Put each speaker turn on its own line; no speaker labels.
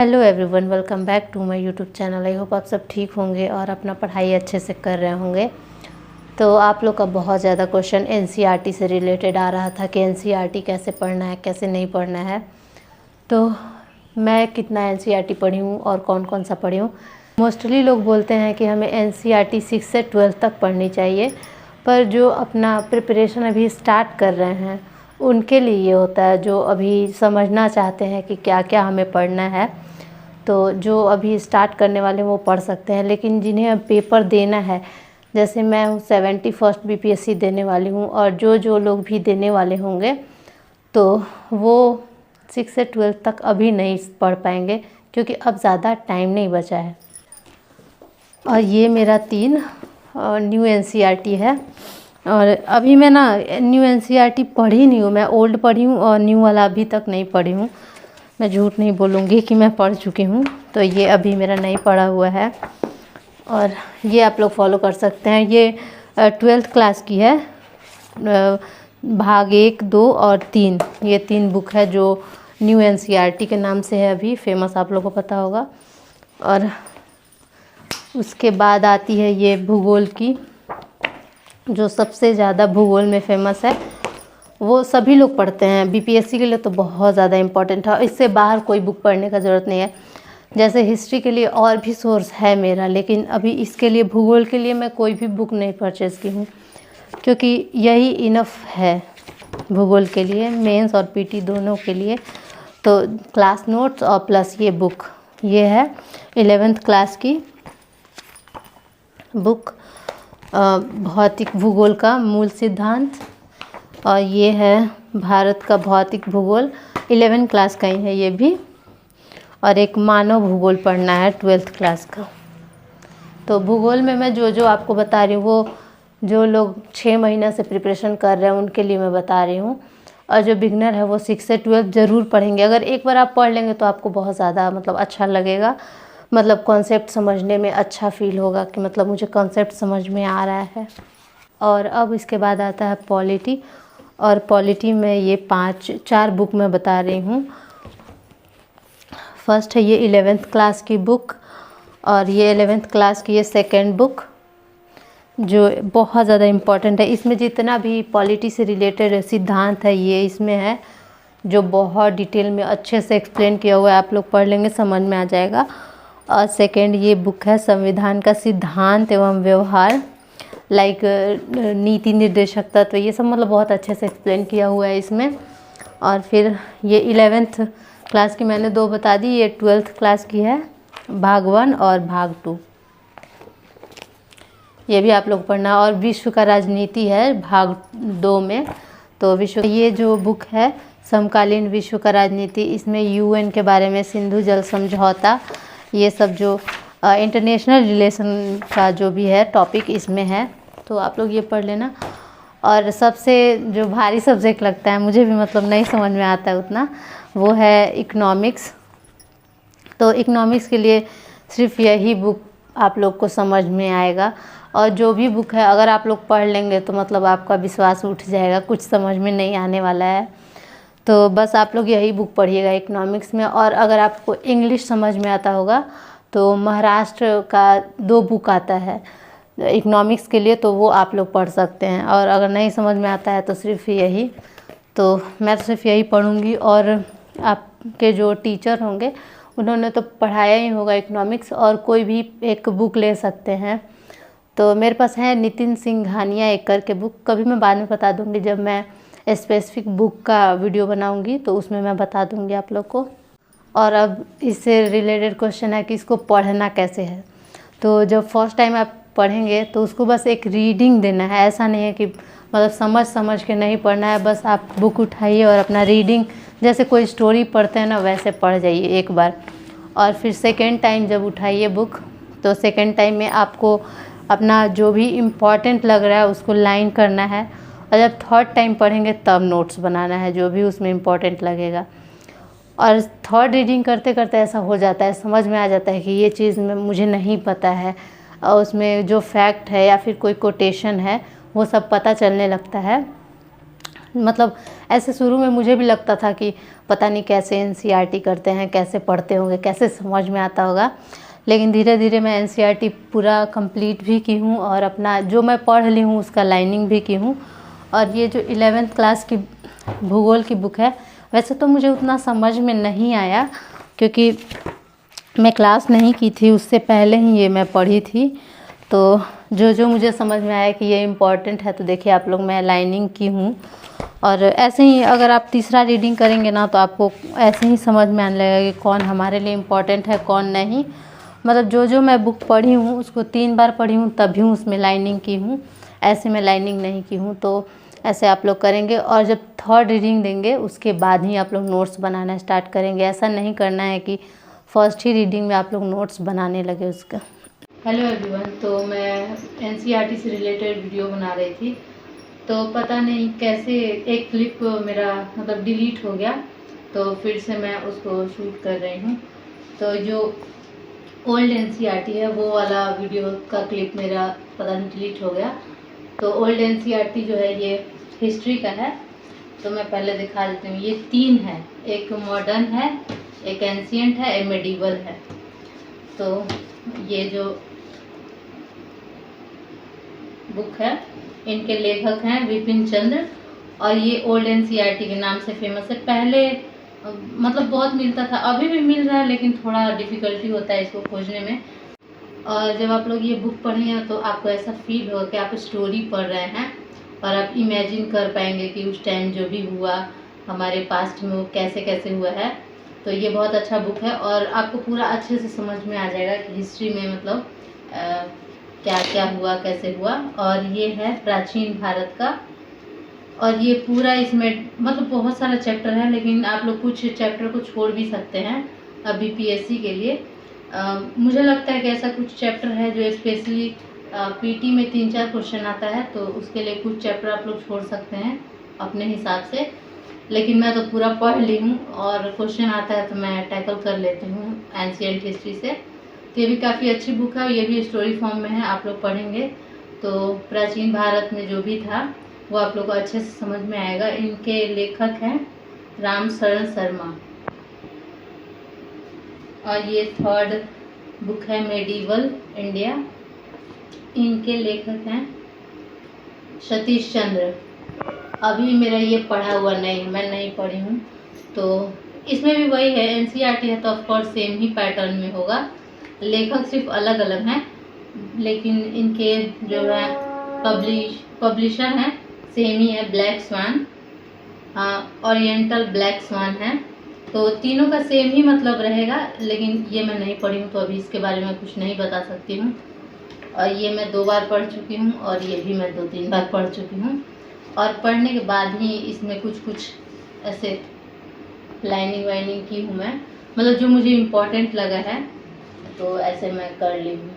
Hello everyone, welcome back to my YouTube channel. I hope आप सब ठीक होंगे और अपना पढ़ाई अच्छे से कर रहे होंगे। तो आप लोग का बहुत ज़्यादा क्वेश्चन एनसीईआरटी से रिलेटेड आ रहा था कि एनसीईआरटी कैसे पढ़ना है, कैसे नहीं पढ़ना है। तो मैं कितना एनसीईआरटी पढ़ी हूँ और कौन कौन सा पढ़ी हूँ। मोस्टली लोग बोलते हैं कि हमें एनसीईआरटी 6 से 12 तक पढ़नी चाहिए, पर जो अपना प्रिपरेशन अभी स्टार्ट कर रहे हैं उनके लिए ये होता है, जो अभी समझना चाहते हैं कि क्या क्या हमें पढ़ना है। तो जो अभी स्टार्ट करने वाले वो पढ़ सकते हैं, लेकिन जिन्हें अब पेपर देना है, जैसे मैं हूँ 71st बीपीएससी देने वाली हूँ, और जो लोग भी देने वाले होंगे तो वो 6 से 12 तक अभी नहीं पढ़ पाएंगे, क्योंकि अब ज़्यादा टाइम नहीं बचा है। और ये मेरा 3 न्यू एनसीईआरटी है, और अभी मैं ना न्यू एनसीईआरटी पढ़ी नहीं हूँ, मैं ओल्ड पढ़ी हूँ और न्यू वाला अभी तक नहीं पढ़ी हूँ। मैं झूठ नहीं बोलूँगी कि मैं पढ़ चुकी हूँ, तो ये अभी मेरा नहीं पढ़ा हुआ है। और ये आप लोग फॉलो कर सकते हैं। ये 12th क्लास की है, भाग 1, 2 और 3, ये 3 बुक है जो न्यू एनसीईआरटी के नाम से है, अभी फेमस, आप लोगों को पता होगा। और उसके बाद आती है ये भूगोल की, जो सबसे ज़्यादा भूगोल में फेमस है। वो सभी लोग पढ़ते हैं, बीपीएससी के लिए तो बहुत ज़्यादा इम्पॉर्टेंट है, इससे बाहर कोई बुक पढ़ने का ज़रूरत नहीं है। जैसे हिस्ट्री के लिए और भी सोर्स है मेरा, लेकिन अभी इसके लिए भूगोल के लिए मैं कोई भी बुक नहीं परचेज़ की हूँ, क्योंकि यही इनफ है भूगोल के लिए, मेंस और पीटी दोनों के लिए। तो क्लास नोट्स और प्लस ये बुक, ये है 11th क्लास की बुक, भौतिक भूगोल का मूल सिद्धांत, और ये है भारत का भौतिक भूगोल, 11 क्लास का ही है ये भी। और एक मानव भूगोल पढ़ना है 12th क्लास का। तो भूगोल में मैं जो आपको बता रही हूँ, वो जो लोग 6 महीना से प्रिपरेशन कर रहे हैं उनके लिए मैं बता रही हूँ। और जो बिगनर है वो 6 से 12 ज़रूर पढ़ेंगे। अगर एक बार आप पढ़ लेंगे तो आपको बहुत ज़्यादा अच्छा लगेगा, कॉन्सेप्ट समझने में अच्छा फील होगा कि मुझे कॉन्सेप्ट समझ में आ रहा है। और अब इसके बाद आता है पॉलिटी, और पॉलिटी में ये 4 बुक मैं बता रही हूँ। फर्स्ट है ये 11th क्लास की बुक, और ये 11th क्लास की ये सेकेंड बुक, जो बहुत ज़्यादा इम्पॉर्टेंट है। इसमें जितना भी पॉलिटी से रिलेटेड सिद्धांत है ये इसमें है, जो बहुत डिटेल में अच्छे से एक्सप्लेन किया हुआ है। आप लोग पढ़ लेंगे, समझ में आ जाएगा। और सेकेंड ये बुक है संविधान का सिद्धांत एवं व्यवहार, नीति निर्देशक तत्व, ये सब बहुत अच्छे से एक्सप्लेन किया हुआ है इसमें। और फिर ये 11th क्लास की मैंने 2 बता दी, ये 12th क्लास की है, भाग 1 और भाग 2, ये भी आप लोग पढ़ना। और विश्व का राजनीति है भाग 2 में। तो विश्व, ये जो बुक है समकालीन विश्व का राजनीति, इसमें यूएन के बारे में, सिंधु जल समझौता, ये सब जो इंटरनेशनल रिलेशन का जो भी है टॉपिक इसमें है, तो आप लोग ये पढ़ लेना। और सबसे जो भारी सब्जेक्ट लगता है, मुझे भी नहीं समझ में आता है उतना, वो है इकोनॉमिक्स। तो इकोनॉमिक्स के लिए सिर्फ यही बुक आप लोग को समझ में आएगा, और जो भी बुक है अगर आप लोग पढ़ लेंगे तो आपका विश्वास उठ जाएगा, कुछ समझ में नहीं आने वाला है। तो बस आप लोग यही बुक पढ़िएगा इकोनॉमिक्स में। और अगर आपको इंग्लिश समझ में आता होगा तो महाराष्ट्र का 2 बुक आता है इकोनॉमिक्स के लिए, तो वो आप लोग पढ़ सकते हैं। और अगर नहीं समझ में आता है तो सिर्फ यही, तो मैं तो सिर्फ यही पढ़ूंगी। और आपके जो टीचर होंगे उन्होंने तो पढ़ाया ही होगा इकोनॉमिक्स, और कोई भी एक बुक ले सकते हैं। तो मेरे पास है नितिन सिंघानिया एक करके बुक, कभी मैं बाद में बता दूंगी, जब मैं स्पेसिफिक बुक का वीडियो बनाऊंगी तो उसमें मैं बता दूंगी आप लोग को। और अब इससे रिलेटेड क्वेश्चन है कि इसको पढ़ना कैसे है। तो जब फर्स्ट टाइम आप पढ़ेंगे तो उसको बस एक रीडिंग देना है, ऐसा नहीं है कि समझ के नहीं पढ़ना है। बस आप बुक उठाइए और अपना रीडिंग, जैसे कोई स्टोरी पढ़ते हैं ना, वैसे पढ़ जाइए एक बार। और फिर सेकेंड टाइम जब उठाइए बुक, तो सेकेंड टाइम में आपको अपना जो भी इम्पॉर्टेंट लग रहा है उसको लाइन करना है, और जब थर्ड टाइम पढ़ेंगे तब नोट्स बनाना है जो भी उसमें इम्पॉर्टेंट लगेगा। और थर्ड रीडिंग करते करते ऐसा हो जाता है, समझ में आ जाता है कि ये चीज़ में मुझे नहीं पता है, और उसमें जो फैक्ट है या फिर कोई कोटेशन है वो सब पता चलने लगता है। मतलब ऐसे शुरू में मुझे भी लगता था कि पता नहीं कैसे एनसीईआरटी करते हैं, कैसे पढ़ते होंगे, कैसे समझ में आता होगा। लेकिन धीरे धीरे मैं एनसीईआरटी पूरा कंप्लीट भी की हूँ और अपना जो मैं पढ़ ली हूँ उसका लाइनिंग भी की हूँ। और ये जो 11th क्लास की भूगोल की बुक है, वैसे तो मुझे उतना समझ में नहीं आया क्योंकि मैं क्लास नहीं की थी, उससे पहले ही ये मैं पढ़ी थी। तो जो जो मुझे समझ में आया कि ये इम्पॉर्टेंट है, तो देखिए आप लोग, मैं लाइनिंग की हूँ। और ऐसे ही अगर आप तीसरा रीडिंग करेंगे ना, तो आपको ऐसे ही समझ में आने लगेगा कि कौन हमारे लिए इम्पॉर्टेंट है, कौन नहीं। मतलब जो जो मैं बुक पढ़ी हूँ उसको 3 बार पढ़ी हूँ, तभी उसमें लाइनिंग की हूँ, ऐसे में लाइनिंग नहीं की हूँ। तो ऐसे आप लोग करेंगे और जब थर्ड रीडिंग देंगे उसके बाद ही आप लोग नोट्स बनाना स्टार्ट करेंगे। ऐसा नहीं करना है कि फर्स्ट ही रीडिंग में आप लोग नोट्स बनाने लगे उसका। हेलो एवरीवन, तो मैं एनसीईआरटी से रिलेटेड वीडियो बना रही थी, तो पता नहीं कैसे एक क्लिप मेरा मतलब डिलीट हो गया, तो फिर से मैं उसको शूट कर रही हूँ। तो जो ओल्ड एनसीईआरटी है वो वाला वीडियो का क्लिप मेरा पता नहीं डिलीट हो गया। तो ओल्ड एनसीईआरटी जो है ये हिस्ट्री का है, तो मैं पहले दिखा देती हूँ। ये 3 है, एक मॉडर्न है, एक एंशिएंट है, एक मेडिवल है। तो ये जो बुक है इनके लेखक हैं विपिन चंद्र, और ये ओल्ड एनसीईआरटी के नाम से फेमस है। पहले मतलब बहुत मिलता था, अभी भी मिल रहा है, लेकिन थोड़ा डिफ़िकल्टी होता है इसको खोजने में। और जब आप लोग ये बुक पढ़ेंगे तो आपको ऐसा फील होगा कि आप स्टोरी पढ़ रहे हैं और आप इमेजिन कर पाएंगे कि उस टाइम जो भी हुआ हमारे पास्ट में वो कैसे कैसे हुआ है। तो ये बहुत अच्छा बुक है और आपको पूरा अच्छे से समझ में आ जाएगा कि हिस्ट्री में मतलब क्या क्या हुआ, कैसे हुआ। और ये है प्राचीन भारत का, और ये पूरा इसमें मतलब बहुत सारा चैप्टर है, लेकिन आप लोग कुछ चैप्टर को छोड़ भी सकते हैं अभी पीएससी के लिए। मुझे लगता है कि ऐसा कुछ चैप्टर है जो स्पेशली पीटी में 3-4 क्वेश्चन आता है, तो उसके लिए कुछ चैप्टर आप लोग छोड़ सकते हैं अपने हिसाब से। लेकिन मैं तो पूरा पढ़ ली हूँ और क्वेश्चन आता है तो मैं टैकल कर लेती हूँ एंशिएंट हिस्ट्री से। तो ये भी काफ़ी अच्छी बुक है, ये भी स्टोरी फॉर्म में है, आप लोग पढ़ेंगे तो प्राचीन भारत में जो भी था वो आप लोग को अच्छे से समझ में आएगा। इनके लेखक हैं राम शरण शर्मा, और ये थर्ड बुक है मेडिवल इंडिया, इनके लेखक हैं सतीश चंद्र। अभी मेरा ये पढ़ा हुआ नहीं, मैं नहीं पढ़ी हूँ। तो इसमें भी वही है, एनसीईआरटी है तो ऑफकोर्स सेम ही पैटर्न में होगा, लेखक सिर्फ अलग अलग हैं, लेकिन इनके जो है पब्लिशर हैं सेम ही है, black swan, oriental black swan है। तो तीनों का सेम ही मतलब रहेगा, लेकिन ये मैं नहीं पढ़ी हूँ तो अभी इसके बारे में कुछ नहीं बता सकती हूँ। और ये मैं 2 बार पढ़ चुकी हूँ और ये भी मैं 2-3 बार पढ़ चुकी हूँ, और पढ़ने के बाद ही इसमें कुछ कुछ ऐसे लाइनिंग वाइनिंग की हूँ मैं, मतलब जो मुझे इम्पोर्टेंट लगा है तो ऐसे मैं कर ली हूँ।